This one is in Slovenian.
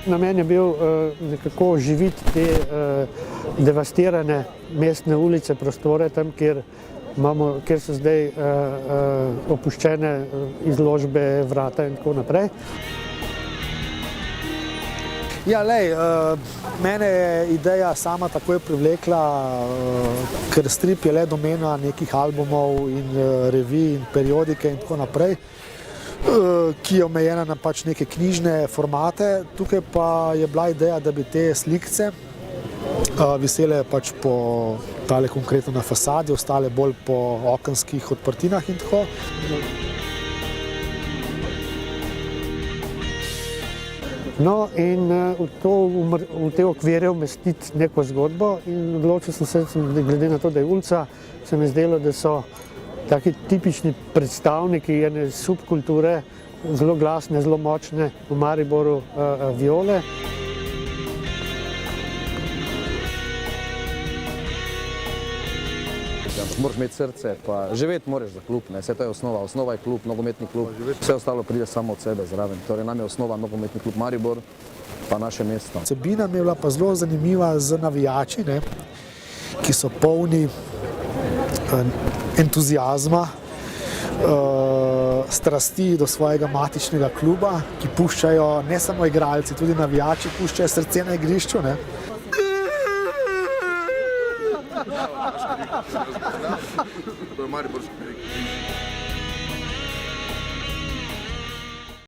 Namen je bil nekako oživiti te devastirane mestne ulice, prostore tam, kjer so zdaj opuščene izložbe, vrata in tako naprej. Ja, mene je ideja sama takoj privlekla, ker strip je le domena nekih albumov in revij in periodike in tako naprej, ki je omejena na pač neke knjižne formate. Tukaj pa je bila ideja, da bi te slikce visele pač po tale konkretno na fasadi, ostale bolj po okenskih odprtinah in tako. No in v te okvire umestiti neko zgodbo in odločil sem se, glede na to, da je ulica, se mi zdelo, da so taki tipični predstavniki ene subkulture, zelo glasne, zelo močne, v Mariboru Viole. Moraš imeti srce, pa živeti moraš za klub, ne, vse to je osnova. Osnova je klub, nogometni klub, vse ostalo pride samo od sebe zraven. Torej nam je osnova nogometni klub Maribor, pa naše mesto. Vsebina mi je bila pa zelo zanimiva z navijači, ne, ki so polni entuziazma, strasti do svojega matičnega kluba, ki puščajo ne samo igralci, tudi navijači puščajo srce na igrišču, ne. To je mariborski